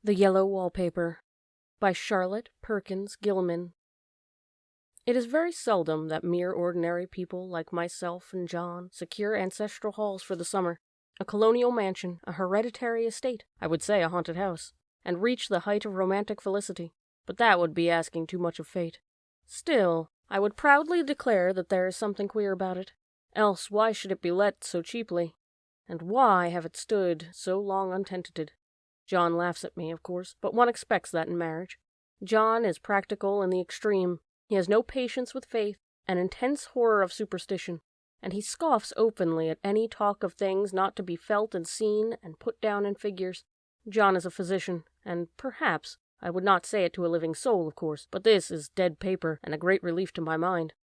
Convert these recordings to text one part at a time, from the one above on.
The Yellow Wallpaper by Charlotte Perkins Gilman. It is very seldom that mere ordinary people like myself and John secure ancestral halls for the summer, a colonial mansion, a hereditary estate, I would say a haunted house, and reach the height of romantic felicity, but that would be asking too much of fate. Still, I would proudly declare that there is something queer about it, else why should it be let so cheaply, and why have it stood so long untenanted? John laughs at me, of course, but one expects that in marriage. John is practical in the extreme. He has no patience with faith, an intense horror of superstition, and he scoffs openly at any talk of things not to be felt and seen and put down in figures. John is a physician, and perhaps, I would not say it to a living soul, of course, but this is dead paper and a great relief to my mind.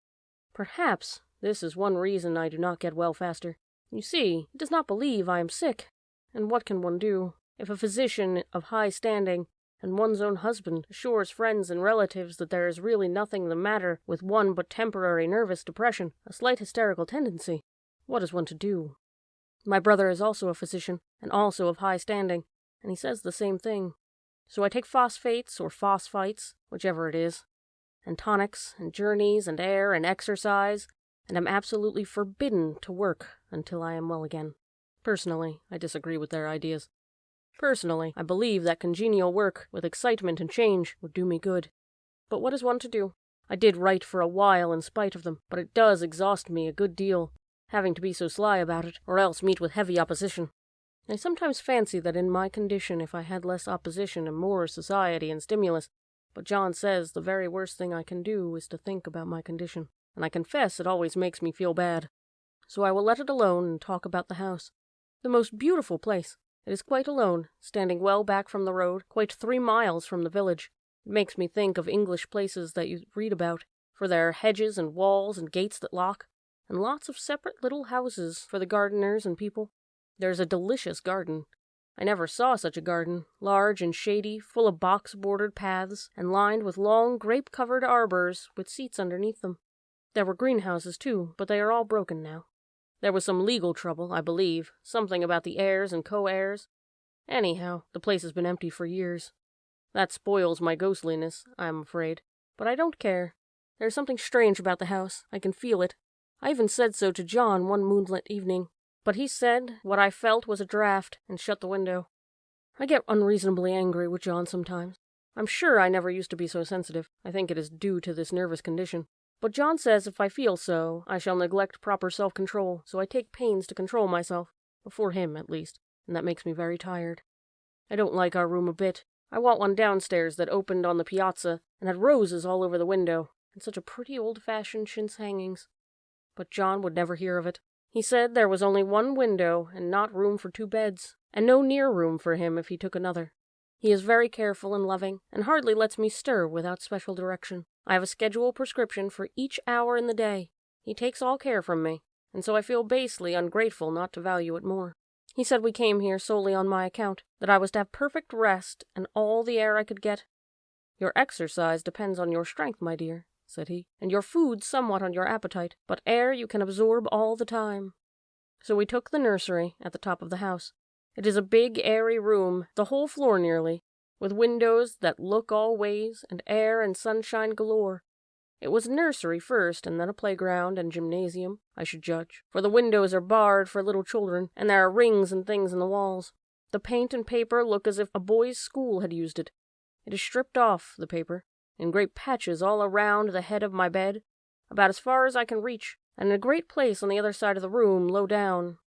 Perhaps this is one reason I do not get well faster. You see, he does not believe I am sick, and what can one do? If a physician of high standing, and one's own husband, assures friends and relatives that there is really nothing the matter with one but temporary nervous depression, a slight hysterical tendency, what is one to do? My brother is also a physician, and also of high standing, and he says the same thing. So I take phosphates or phosphites, whichever it is, and tonics, and journeys, and air, and exercise, and am absolutely forbidden to work until I am well again. Personally, I disagree with their ideas. Personally, I believe that congenial work, with excitement and change, would do me good. But what is one to do? I did write for a while in spite of them, but it does exhaust me a good deal, having to be so sly about it, or else meet with heavy opposition. I sometimes fancy that in my condition, if I had less opposition and more society and stimulus, but John says the very worst thing I can do is to think about my condition, and I confess it always makes me feel bad. So I will let it alone and talk about the house. The most beautiful place. It is quite alone, standing well back from the road, quite 3 miles from the village. It makes me think of English places that you read about, for there are hedges and walls and gates that lock, and lots of separate little houses for the gardeners and people. There is a delicious garden. I never saw such a garden, large and shady, full of box-bordered paths, and lined with long grape-covered arbors with seats underneath them. There were greenhouses, too, but they are all broken now. There was some legal trouble, I believe, something about the heirs and co-heirs. Anyhow, the place has been empty for years. That spoils my ghostliness, I am afraid, but I don't care. There is something strange about the house, I can feel it. I even said so to John one moonlit evening, but he said what I felt was a draught and shut the window. I get unreasonably angry with John sometimes. I'm sure I never used to be so sensitive. I think it is due to this nervous condition. But John says if I feel so, I shall neglect proper self-control, so I take pains to control myself, before him at least, and that makes me very tired. I don't like our room a bit. I want one downstairs that opened on the piazza, and had roses all over the window, and such a pretty old-fashioned chintz hangings. But John would never hear of it. He said there was only one window, and not room for 2 beds, and no near room for him if he took another. He is very careful and loving, and hardly lets me stir without special direction. I have a schedule prescription for each hour in the day. He takes all care from me, and so I feel basely ungrateful not to value it more. He said we came here solely on my account, that I was to have perfect rest and all the air I could get. Your exercise depends on your strength, my dear, said he, and your food somewhat on your appetite, but air you can absorb all the time. So we took the nursery at the top of the house. It is a big, airy room, the whole floor nearly, with windows that look all ways, and air and sunshine galore. It was a nursery first, and then a playground and gymnasium, I should judge, for the windows are barred for little children, and there are rings and things in the walls. The paint and paper look as if a boys' school had used it. It is stripped off, the paper, in great patches all around the head of my bed, about as far as I can reach, and in a great place on the other side of the room, low down.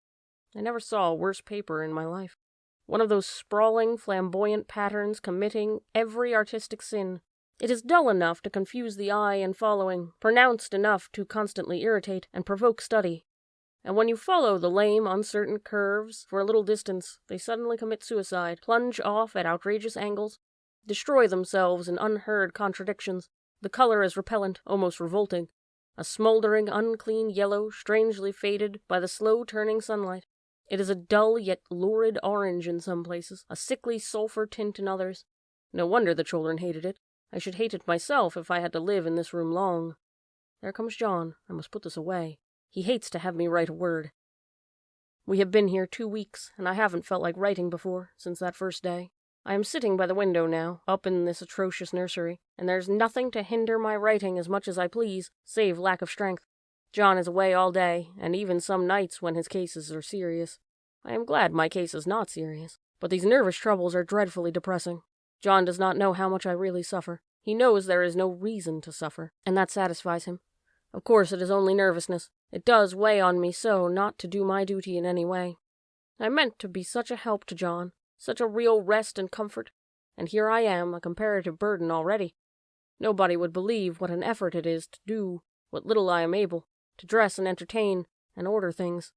I never saw worse paper in my life. One of those sprawling, flamboyant patterns committing every artistic sin. It is dull enough to confuse the eye in following, pronounced enough to constantly irritate and provoke study. And when you follow the lame, uncertain curves for a little distance, they suddenly commit suicide, plunge off at outrageous angles, destroy themselves in unheard contradictions. The color is repellent, almost revolting, a smoldering, unclean yellow, strangely faded by the slow-turning sunlight. It is a dull yet lurid orange in some places, a sickly sulphur tint in others. No wonder the children hated it. I should hate it myself if I had to live in this room long. There comes John. I must put this away. He hates to have me write a word. We have been here 2 weeks, and I haven't felt like writing before, since that first day. I am sitting by the window now, up in this atrocious nursery, and there's nothing to hinder my writing as much as I please, save lack of strength. John is away all day, and even some nights when his cases are serious. I am glad my case is not serious, but these nervous troubles are dreadfully depressing. John does not know how much I really suffer. He knows there is no reason to suffer, and that satisfies him. Of course it is only nervousness. It does weigh on me so not to do my duty in any way. I meant to be such a help to John, such a real rest and comfort, and here I am, a comparative burden already. Nobody would believe what an effort it is to do what little I am able, to dress and entertain, and order things.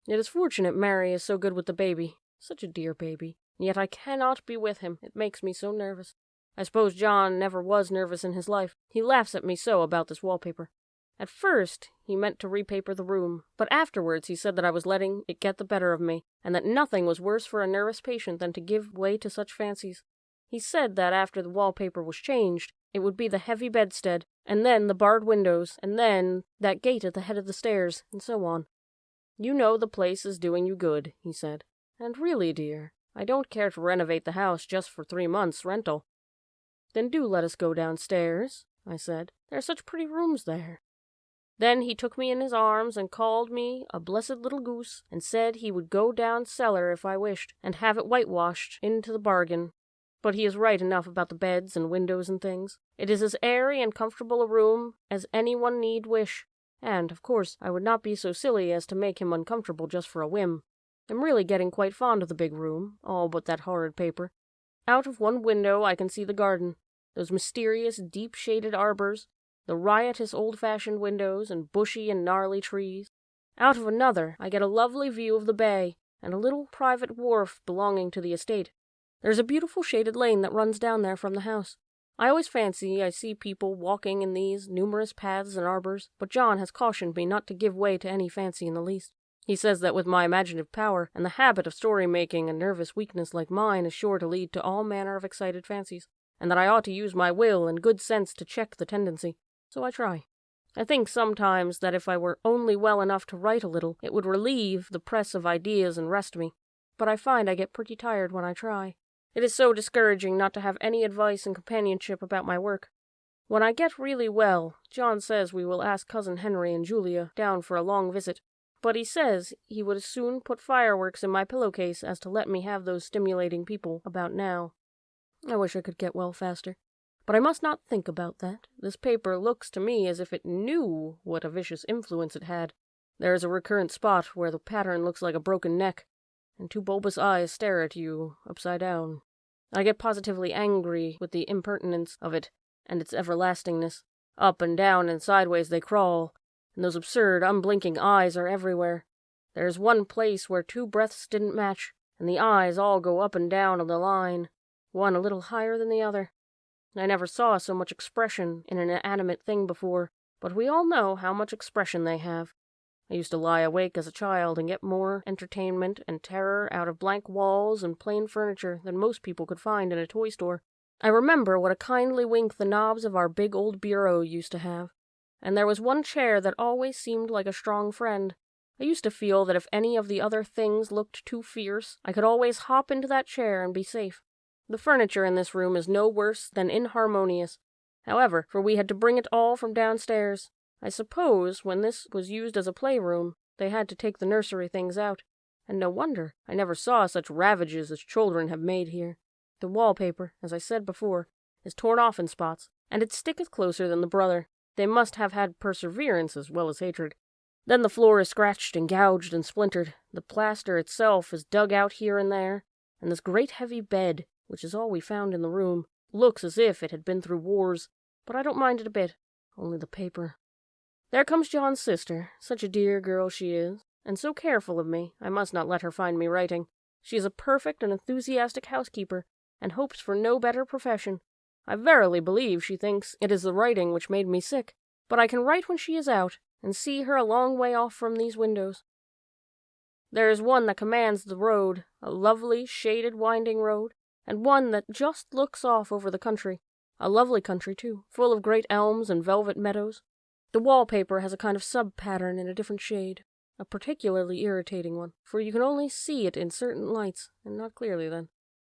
It is fortunate Mary is so good with the baby, such a dear baby, and yet I cannot be with him, it makes me so nervous. I suppose John never was nervous in his life. He laughs at me so about this wallpaper. At first, he meant to repaper the room, but afterwards he said that I was letting it get the better of me, and that nothing was worse for a nervous patient than to give way to such fancies. He said that after the wallpaper was changed, it would be the heavy bedstead, and then the barred windows, and then that gate at the head of the stairs, and so on. You know the place is doing you good, he said. And really, dear, I don't care to renovate the house just for 3 months' rental. Then do let us go downstairs, I said. There are such pretty rooms there. Then he took me in his arms and called me a blessed little goose, and said he would go down cellar if I wished, and have it whitewashed into the bargain. But he is right enough about the beds and windows and things. It is as airy and comfortable a room as anyone need wish, and, of course, I would not be so silly as to make him uncomfortable just for a whim. I'm really getting quite fond of the big room, all but that horrid paper. Out of one window I can see the garden, those mysterious, deep-shaded arbors, the riotous old-fashioned windows and bushy and gnarly trees. Out of another I get a lovely view of the bay, and a little private wharf belonging to the estate. There's a beautiful shaded lane that runs down there from the house. I always fancy I see people walking in these numerous paths and arbors, but John has cautioned me not to give way to any fancy in the least. He says that with my imaginative power and the habit of story-making, a nervous weakness like mine is sure to lead to all manner of excited fancies, and that I ought to use my will and good sense to check the tendency. So I try. I think sometimes that if I were only well enough to write a little, it would relieve the press of ideas and rest me. But I find I get pretty tired when I try. It is so discouraging not to have any advice and companionship about my work. When I get really well, John says we will ask Cousin Henry and Julia down for a long visit. But he says he would as soon put fireworks in my pillowcase as to let me have those stimulating people about now. I wish I could get well faster. But I must not think about that. This paper looks to me as if it knew what a vicious influence it had. There is a recurrent spot where the pattern looks like a broken neck, and 2 bulbous eyes stare at you upside down. I get positively angry with the impertinence of it and its everlastingness. Up and down and sideways they crawl, and those absurd, unblinking eyes are everywhere. There is one place where 2 breaths didn't match, and the eyes all go up and down on the line, one a little higher than the other. I never saw so much expression in an inanimate thing before, but we all know how much expression they have. I used to lie awake as a child and get more entertainment and terror out of blank walls and plain furniture than most people could find in a toy store. I remember what a kindly wink the knobs of our big old bureau used to have, and there was one chair that always seemed like a strong friend. I used to feel that if any of the other things looked too fierce, I could always hop into that chair and be safe. The furniture in this room is no worse than inharmonious, however, for we had to bring it all from downstairs. I suppose when this was used as a playroom, they had to take the nursery things out, and no wonder. I never saw such ravages as children have made here. The wallpaper, as I said before, is torn off in spots, and it sticketh closer than the brother. They must have had perseverance as well as hatred. Then the floor is scratched and gouged and splintered. The plaster itself is dug out here and there, and this great heavy bed, which is all we found in the room, looks as if it had been through wars, but I don't mind it a bit, only the paper. There comes John's sister, such a dear girl she is, and so careful of me, I must not let her find me writing. She is a perfect and enthusiastic housekeeper, and hopes for no better profession. I verily believe she thinks it is the writing which made me sick, but I can write when she is out, and see her a long way off from these windows. There is one that commands the road, a lovely, shaded, winding road, and one that just looks off over the country, a lovely country, too, full of great elms and velvet meadows. The wallpaper has a kind of sub-pattern in a different shade, a particularly irritating one, for you can only see it in certain lights, and not clearly then.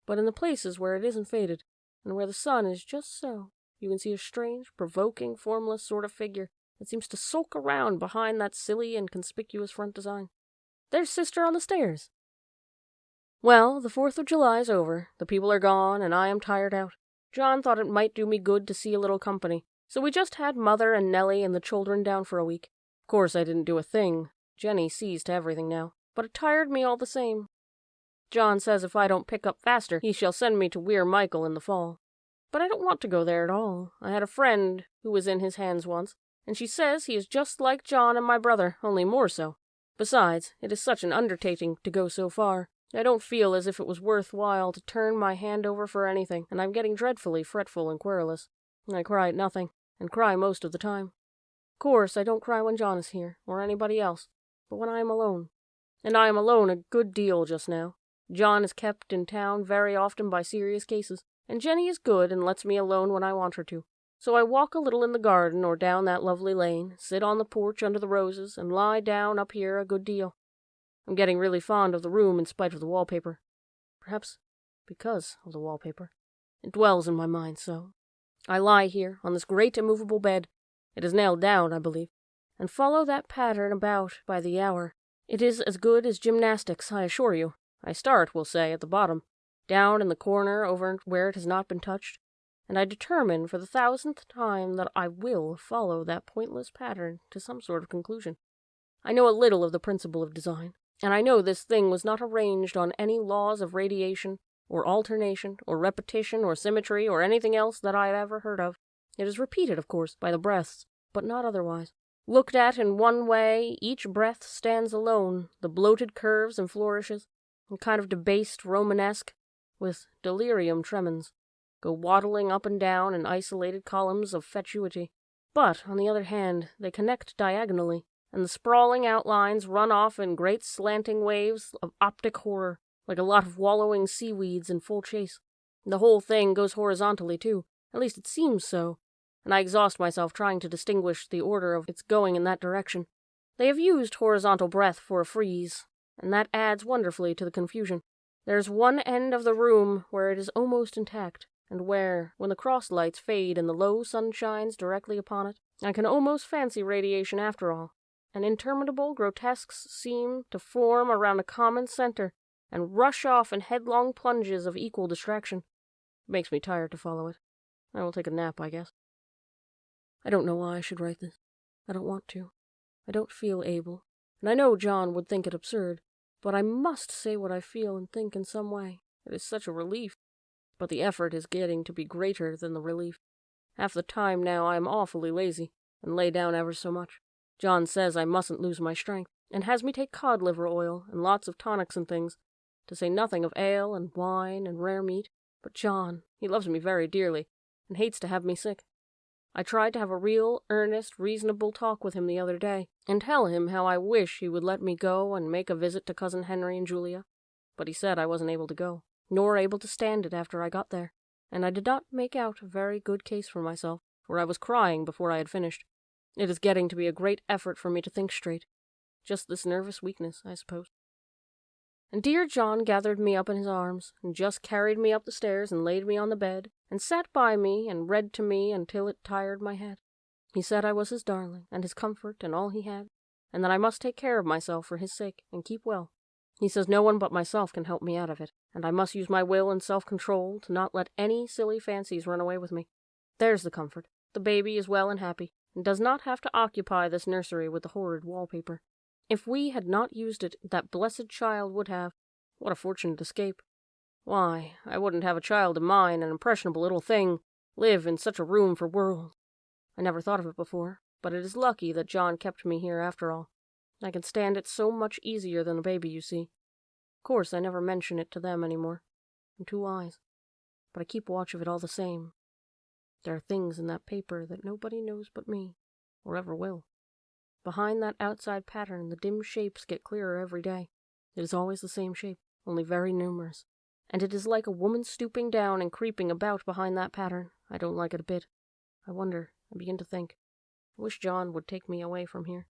but in the places where it isn't faded, and where the sun is just so, you can see a strange, provoking, formless sort of figure that seems to sulk around behind that silly and conspicuous front design. There's Sister on the stairs. Well, the 4th of July's over, the people are gone, and I am tired out. John thought it might do me good to see a little company, so we just had Mother and Nellie and the children down for a week. Of course I didn't do a thing. Jenny sees to everything now, but it tired me all the same. John says if I don't pick up faster, he shall send me to Weir Michael in the fall. But I don't want to go there at all. I had a friend who was in his hands once, and she says he is just like John and my brother, only more so. Besides, it is such an undertaking to go so far. I don't feel as if it was worth while to turn my hand over for anything, and I'm getting dreadfully fretful and querulous. I cry at nothing, and cry most of the time. Of course, I don't cry when John is here, or anybody else, but when I am alone. And I am alone a good deal just now. John is kept in town very often by serious cases, and Jenny is good and lets me alone when I want her to. So I walk a little in the garden or down that lovely lane, sit on the porch under the roses, and lie down up here a good deal. I'm getting really fond of the room in spite of the wallpaper. Perhaps because of the wallpaper. It dwells in my mind so. I lie here on this great immovable bed. It is nailed down, I believe, and follow that pattern about by the hour. It is as good as gymnastics, I assure you. I start, we'll say, at the bottom, down in the corner over where it has not been touched, and I determine for the 1000th time that I will follow that pointless pattern to some sort of conclusion. I know a little of the principle of design, and I know this thing was not arranged on any laws of radiation, or alternation, or repetition, or symmetry, or anything else that I have ever heard of. It is repeated, of course, by the breaths, but not otherwise. Looked at in one way, each breath stands alone, the bloated curves and flourishes, and kind of debased Romanesque, with delirium tremens, go waddling up and down in isolated columns of fatuity. But, on the other hand, they connect diagonally, and the sprawling outlines run off in great slanting waves of optic horror, like a lot of wallowing seaweeds in full chase. The whole thing goes horizontally, too, at least it seems so, and I exhaust myself trying to distinguish the order of its going in that direction. They have used horizontal breath for a frieze, and that adds wonderfully to the confusion. There's one end of the room where it is almost intact, and where, when the cross lights fade and the low sun shines directly upon it, I can almost fancy radiation after all, and interminable grotesques seem to form around a common center, and rush off in headlong plunges of equal distraction. It makes me tired to follow it. I will take a nap, I guess. I don't know why I should write this. I don't want to. I don't feel able, and I know John would think it absurd, but I must say what I feel and think in some way. It is such a relief. But the effort is getting to be greater than the relief. Half the time now I am awfully lazy, and lay down ever so much. John says I mustn't lose my strength, and has me take cod liver oil and lots of tonics and things, to say nothing of ale and wine and rare meat. But John, he loves me very dearly, and hates to have me sick. I tried to have a real, earnest, reasonable talk with him the other day, and tell him how I wish he would let me go and make a visit to Cousin Henry and Julia, but he said I wasn't able to go, nor able to stand it after I got there, and I did not make out a very good case for myself, for I was crying before I had finished. It is getting to be a great effort for me to think straight. Just this nervous weakness, I suppose. And dear John gathered me up in his arms, and just carried me up the stairs and laid me on the bed, and sat by me and read to me until it tired my head. He said I was his darling, and his comfort, and all he had, and that I must take care of myself for his sake, and keep well. He says no one but myself can help me out of it, and I must use my will and self-control to not let any silly fancies run away with me. There's the comfort. The baby is well and happy, and does not have to occupy this nursery with the horrid wallpaper. If we had not used it, that blessed child would have. What a fortunate escape. Why, I wouldn't have a child of mine, an impressionable little thing, live in such a room for worlds. I never thought of it before, but it is lucky that John kept me here after all. I can stand it so much easier than a baby, you see. Of course, I never mention it to them any more. I'm too wise. But I keep watch of it all the same. There are things in that paper that nobody knows but me, or ever will. Behind that outside pattern, the dim shapes get clearer every day. It is always the same shape, only very numerous. And it is like a woman stooping down and creeping about behind that pattern. I don't like it a bit. I wonder, I begin to think. I wish John would take me away from here.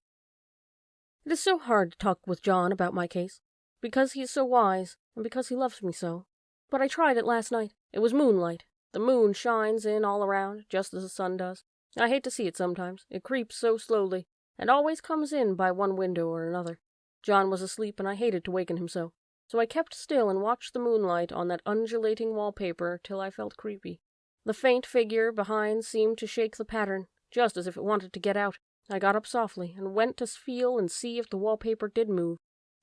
It is so hard to talk with John about my case, because he is so wise, and because he loves me so. But I tried it last night. It was moonlight. The moon shines in all around, just as the sun does. I hate to see it sometimes. It creeps so slowly, and always comes in by one window or another. John was asleep, and I hated to waken him so. So I kept still and watched the moonlight on that undulating wallpaper till I felt creepy. The faint figure behind seemed to shake the pattern, just as if it wanted to get out. I got up softly and went to feel and see if the wallpaper did move.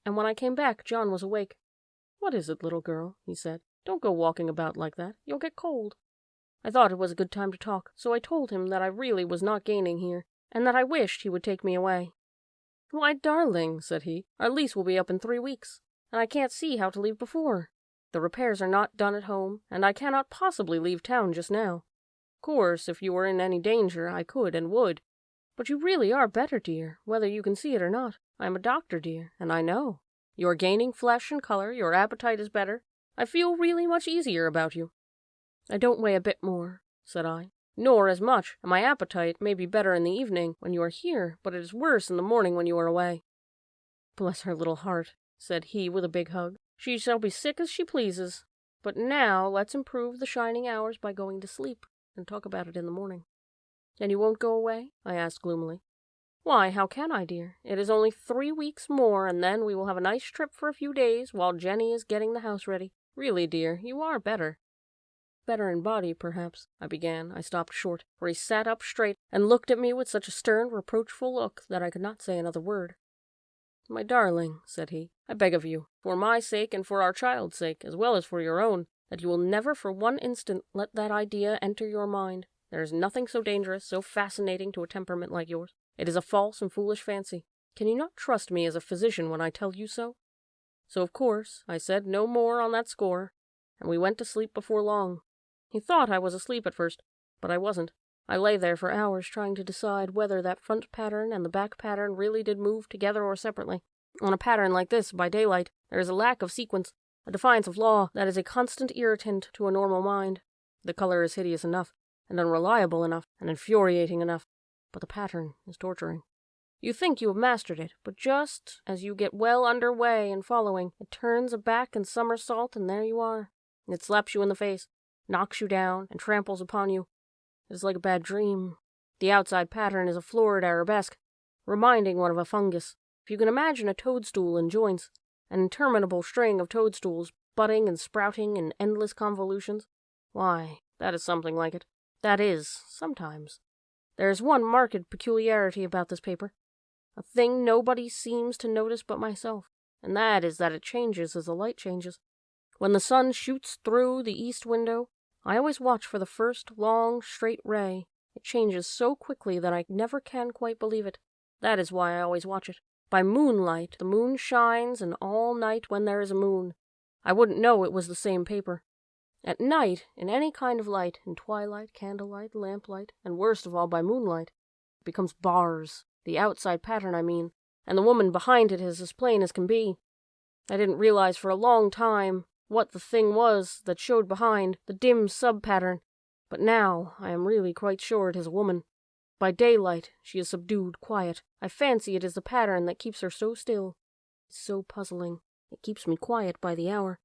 And when I came back, John was awake. "What is it, little girl?" he said. "Don't go walking about like that. You'll get cold." I thought it was a good time to talk, so I told him that I really was not gaining here, and that I wished he would take me away. "Why, darling," said he, "our lease will be up in 3 weeks, and I can't see how to leave before. The repairs are not done at home, and I cannot possibly leave town just now. Of course, if you were in any danger, I could and would. But you really are better, dear, whether you can see it or not. I am a doctor, dear, and I know. You are gaining flesh and color, your appetite is better. I feel really much easier about you." "I don't weigh a bit more," said I, "nor as much, and my appetite may be better in the evening when you are here, but it is worse in the morning when you are away." "Bless her little heart," said he with a big hug. "She shall be sick as she pleases. But now let's improve the shining hours by going to sleep, and talk about it in the morning." "And you won't go away?" I asked gloomily. "Why, how can I, dear? It is only 3 weeks more, and then we will have a nice trip for a few days while Jenny is getting the house ready. Really, dear, you are better." "Better in body, perhaps," I began. I stopped short, for he sat up straight and looked at me with such a stern, reproachful look that I could not say another word. "My darling," said he, "I beg of you, for my sake and for our child's sake, as well as for your own, that you will never for one instant let that idea enter your mind. There is nothing so dangerous, so fascinating to a temperament like yours. It is a false and foolish fancy. Can you not trust me as a physician when I tell you so?" So, of course, I said no more on that score, and we went to sleep before long. He thought I was asleep at first, but I wasn't. I lay there for hours trying to decide whether that front pattern and the back pattern really did move together or separately. On a pattern like this, by daylight, there is a lack of sequence, a defiance of law that is a constant irritant to a normal mind. The color is hideous enough, and unreliable enough, and infuriating enough, but the pattern is torturing. You think you have mastered it, but just as you get well under way and following, it turns a back and somersault, and there you are. It slaps you in the face, knocks you down, and tramples upon you. It is like a bad dream. The outside pattern is a florid arabesque, reminding one of a fungus. If you can imagine a toadstool in joints, an interminable string of toadstools budding and sprouting in endless convolutions, why, that is something like it. That is, sometimes. There is one marked peculiarity about this paper, a thing nobody seems to notice but myself, and that is that it changes as the light changes. When the sun shoots through the east window, I always watch for the first long, straight ray. It changes so quickly that I never can quite believe it. That is why I always watch it. By moonlight, the moon shines, and all night when there is a moon. I wouldn't know it was the same paper. At night, in any kind of light, in twilight, candlelight, lamplight, and worst of all by moonlight, it becomes bars, the outside pattern, I mean, and the woman behind it is as plain as can be. I didn't realize for a long time what the thing was that showed behind, the dim sub-pattern, but now I am really quite sure it is a woman. By daylight, she is subdued, quiet. I fancy it is the pattern that keeps her so still. It's so puzzling. It keeps me quiet by the hour.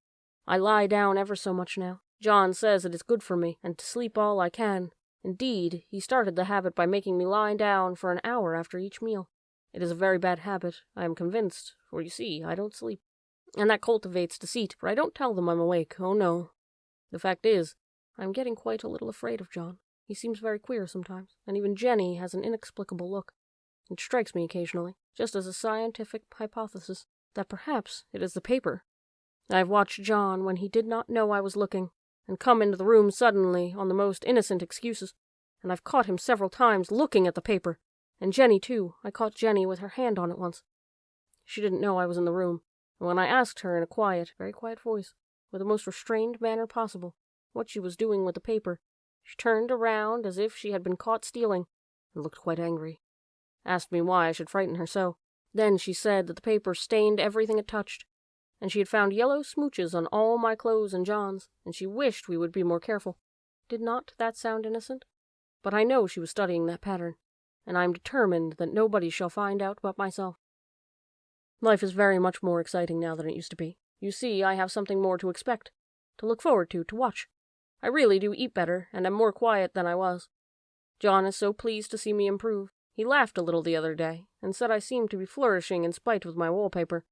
I lie down ever so much now. John says it is good for me, and to sleep all I can. Indeed, he started the habit by making me lie down for an hour after each meal. It is a very bad habit, I am convinced, for you see, I don't sleep. And that cultivates deceit, for I don't tell them I'm awake, oh no. The fact is, I am getting quite a little afraid of John. He seems very queer sometimes, and even Jenny has an inexplicable look. It strikes me occasionally, just as a scientific hypothesis, that perhaps it is the paper. I have watched John when he did not know I was looking, and come into the room suddenly on the most innocent excuses, and I've caught him several times looking at the paper, and Jenny too. I caught Jenny with her hand on it once. She didn't know I was in the room, and when I asked her in a quiet, very quiet voice, with the most restrained manner possible, what she was doing with the paper, she turned around as if she had been caught stealing, and looked quite angry. Asked me why I should frighten her so. Then she said that the paper stained everything it touched, and she had found yellow smooches on all my clothes and John's, and she wished we would be more careful. Did not that sound innocent? But I know she was studying that pattern, and I am determined that nobody shall find out but myself. Life is very much more exciting now than it used to be. You see, I have something more to expect. to look forward to watch. I really do eat better, and am more quiet than I was. John is so pleased to see me improve. He laughed a little the other day, and said I seemed to be flourishing in spite of my wallpaper.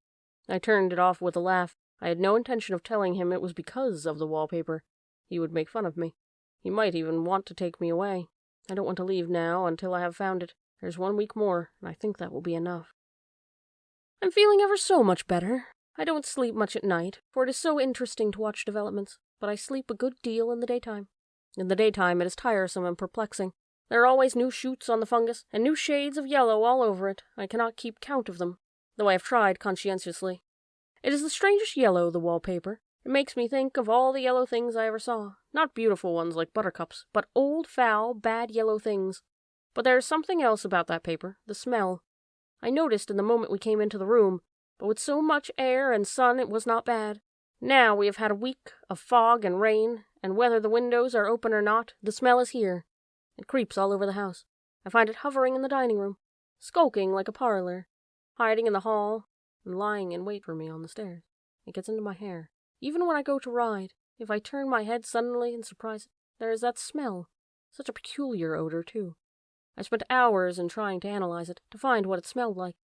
I turned it off with a laugh. I had no intention of telling him it was because of the wallpaper. He would make fun of me. He might even want to take me away. I don't want to leave now until I have found it. There's 1 week more, and I think that will be enough. I'm feeling ever so much better. I don't sleep much at night, for it is so interesting to watch developments, but I sleep a good deal in the daytime. In the daytime it is tiresome and perplexing. There are always new shoots on the fungus, and new shades of yellow all over it. I cannot keep count of them, though I have tried conscientiously. It is the strangest yellow, the wallpaper. It makes me think of all the yellow things I ever saw. Not beautiful ones like buttercups, but old, foul, bad yellow things. But there is something else about that paper, the smell. I noticed in the moment we came into the room, but with so much air and sun it was not bad. Now we have had a week of fog and rain, and whether the windows are open or not, the smell is here. It creeps all over the house. I find it hovering in the dining room, skulking like a parlor, hiding in the hall, and lying in wait for me on the stairs. It gets into my hair. Even when I go to ride, if I turn my head suddenly in surprise, there is that smell. Such a peculiar odor, too. I spent hours in trying to analyze it, to find what it smelled like.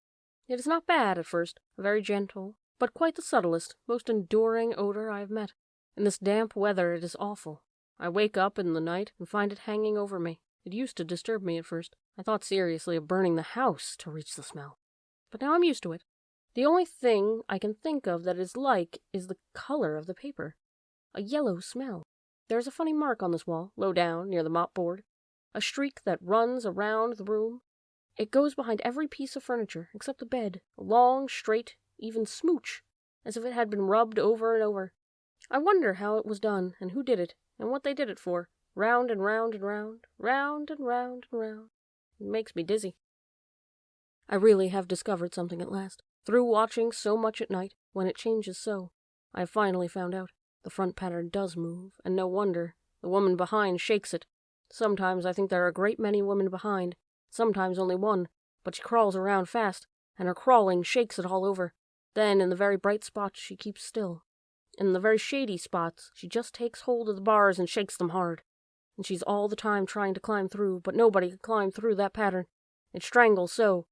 It is not bad at first, very gentle, but quite the subtlest, most enduring odor I have met. In this damp weather it is awful. I wake up in the night and find it hanging over me. It used to disturb me at first. I thought seriously of burning the house to reach the smell. But now I'm used to it. The only thing I can think of that it is like is the color of the paper. A yellow smell. There is a funny mark on this wall, low down, near the mop-board. A streak that runs around the room. It goes behind every piece of furniture, except the bed. A long, straight, even smooch, as if it had been rubbed over and over. I wonder how it was done, and who did it, and what they did it for. Round and round and round, round and round and round. It makes me dizzy. I really have discovered something at last. Through watching so much at night, when it changes so, I have finally found out. The front pattern does move, and no wonder. The woman behind shakes it. Sometimes I think there are a great many women behind, sometimes only one, but she crawls around fast, and her crawling shakes it all over. Then, in the very bright spots, she keeps still. In the very shady spots, she just takes hold of the bars and shakes them hard. And she's all the time trying to climb through, but nobody could climb through that pattern. It strangles so.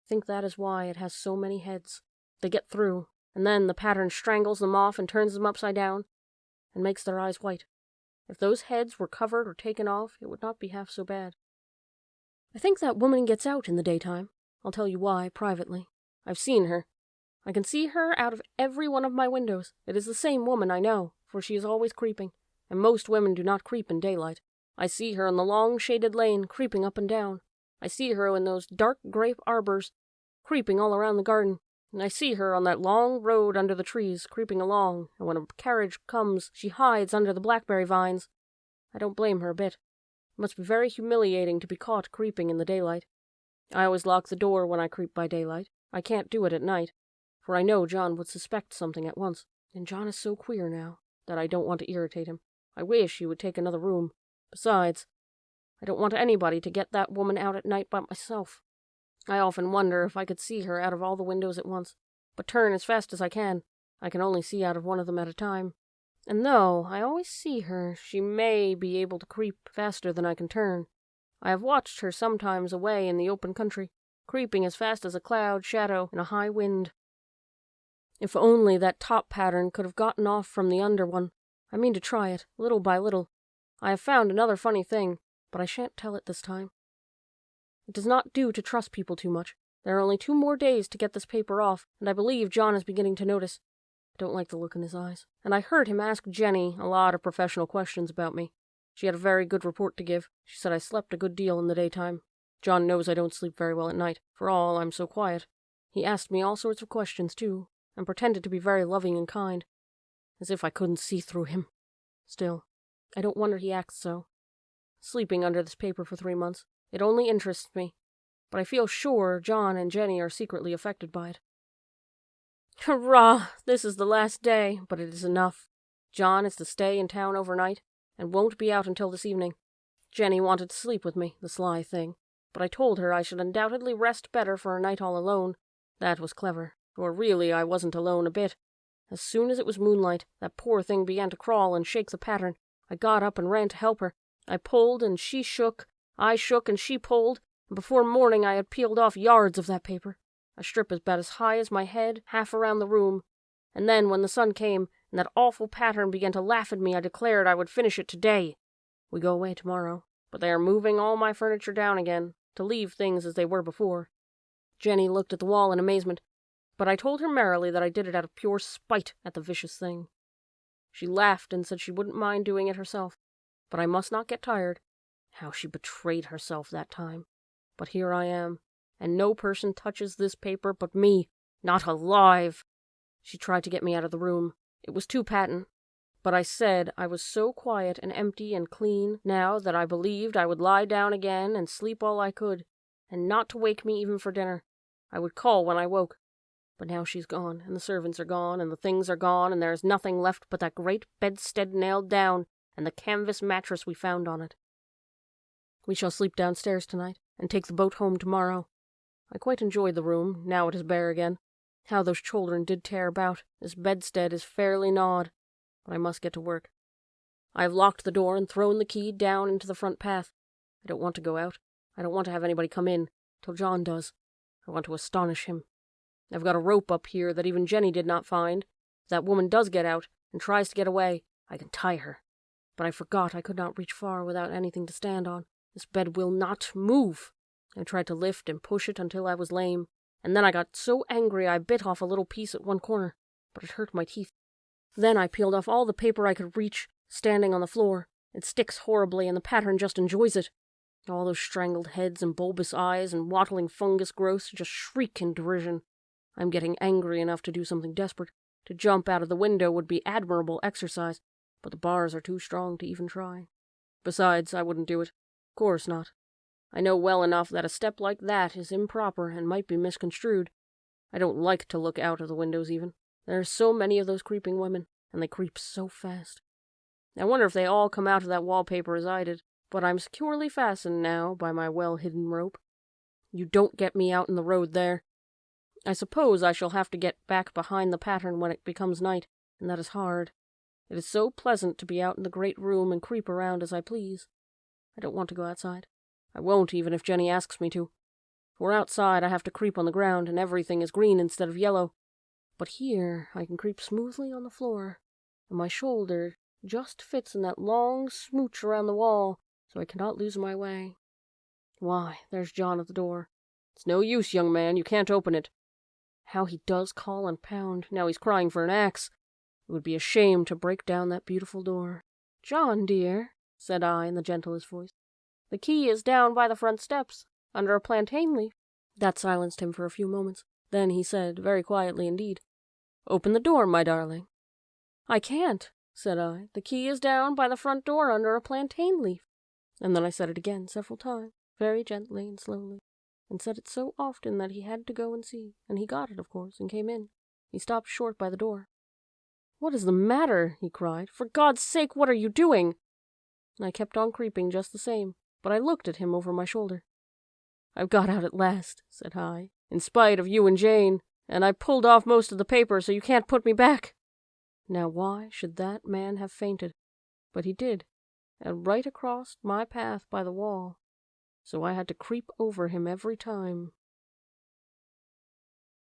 I think that is why it has so many heads. They get through, and then the pattern strangles them off and turns them upside down, and makes their eyes white. If those heads were covered or taken off, it would not be half so bad. I think that woman gets out in the daytime. I'll tell you why, privately. I've seen her. I can see her out of every one of my windows. It is the same woman, I know, for she is always creeping, and most women do not creep in daylight. I see her in the long shaded lane, creeping up and down. I see her in those dark grape arbors, creeping all around the garden, and I see her on that long road under the trees, creeping along, and when a carriage comes, she hides under the blackberry vines. I don't blame her a bit. It must be very humiliating to be caught creeping in the daylight. I always lock the door when I creep by daylight. I can't do it at night, for I know John would suspect something at once, and John is so queer now that I don't want to irritate him. I wish he would take another room. Besides, I don't want anybody to get that woman out at night but myself. I often wonder if I could see her out of all the windows at once, but turn as fast as I can only see out of one of them at a time. And though I always see her, she may be able to creep faster than I can turn. I have watched her sometimes away in the open country, creeping as fast as a cloud shadow in a high wind. If only that top pattern could have gotten off from the under one. I mean to try it, little by little. I have found another funny thing, but I shan't tell it this time. It does not do to trust people too much. There are only 2 more days to get this paper off, and I believe John is beginning to notice. I don't like the look in his eyes, and I heard him ask Jenny a lot of professional questions about me. She had a very good report to give. She said I slept a good deal in the daytime. John knows I don't sleep very well at night, for all I'm so quiet. He asked me all sorts of questions, too, and pretended to be very loving and kind, as if I couldn't see through him. Still, I don't wonder he acts so. Sleeping under this paper for 3 months, it only interests me, but I feel sure John and Jenny are secretly affected by it. Hurrah! This is the last day, but it is enough. John is to stay in town overnight, and won't be out until this evening. Jenny wanted to sleep with me, the sly thing, but I told her I should undoubtedly rest better for a night all alone. That was clever, for really I wasn't alone a bit. As soon as it was moonlight, that poor thing began to crawl and shake the pattern. I got up and ran to help her. I pulled and she shook, I shook and she pulled, and before morning I had peeled off yards of that paper, a strip about as high as my head, half around the room. And then, when the sun came, and that awful pattern began to laugh at me, I declared I would finish it today. We go away tomorrow, but they are moving all my furniture down again, to leave things as they were before. Jenny looked at the wall in amazement, but I told her merrily that I did it out of pure spite at the vicious thing. She laughed and said she wouldn't mind doing it herself, but I must not get tired. How she betrayed herself that time. But here I am, and no person touches this paper but me, not alive. She tried to get me out of the room. It was too patent. But I said I was so quiet and empty and clean now that I believed I would lie down again and sleep all I could, and not to wake me even for dinner. I would call when I woke. But now she's gone, and the servants are gone, and the things are gone, and there is nothing left but that great bedstead nailed down, and the canvas mattress we found on it. We shall sleep downstairs tonight, and take the boat home tomorrow. I quite enjoyed the room, now it is bare again. How those children did tear about. This bedstead is fairly gnawed, but I must get to work. I have locked the door and thrown the key down into the front path. I don't want to go out. I don't want to have anybody come in, till John does. I want to astonish him. I've got a rope up here that even Jenny did not find. If that woman does get out and tries to get away, I can tie her. But I forgot I could not reach far without anything to stand on. This bed will not move. I tried to lift and push it until I was lame, and then I got so angry I bit off a little piece at one corner, but it hurt my teeth. Then I peeled off all the paper I could reach, standing on the floor. It sticks horribly, and the pattern just enjoys it. All those strangled heads and bulbous eyes and wattling fungus growths just shriek in derision. I'm getting angry enough to do something desperate. To jump out of the window would be admirable exercise, but the bars are too strong to even try. Besides, I wouldn't do it. Of course not. I know well enough that a step like that is improper and might be misconstrued. I don't like to look out of the windows even. There are so many of those creeping women, and they creep so fast. I wonder if they all come out of that wallpaper as I did, but I'm securely fastened now by my well-hidden rope. You don't get me out in the road there. I suppose I shall have to get back behind the pattern when it becomes night, and that is hard. It is so pleasant to be out in the great room and creep around as I please. I don't want to go outside. I won't even if Jenny asks me to. If we're outside, I have to creep on the ground, and everything is green instead of yellow. But here I can creep smoothly on the floor, and my shoulder just fits in that long smooch around the wall, so I cannot lose my way. Why, there's John at the door. It's no use, young man, you can't open it. How he does call and pound, now he's crying for an axe. It would be a shame to break down that beautiful door. John, dear, said I in the gentlest voice, the key is down by the front steps, under a plantain leaf. That silenced him for a few moments. Then he said, very quietly indeed, Open the door, my darling. I can't, said I. The key is down by the front door under a plantain leaf. And then I said it again several times, very gently and slowly, and said it so often that he had to go and see, and he got it, of course, and came in. He stopped short by the door. What is the matter? He cried. For God's sake, what are you doing? And I kept on creeping just the same, but I looked at him over my shoulder. I've got out at last, said I, in spite of you and Jane, and I pulled off most of the paper, so you can't put me back. Now why should that man have fainted? But he did, and right across my path by the wall, so I had to creep over him every time.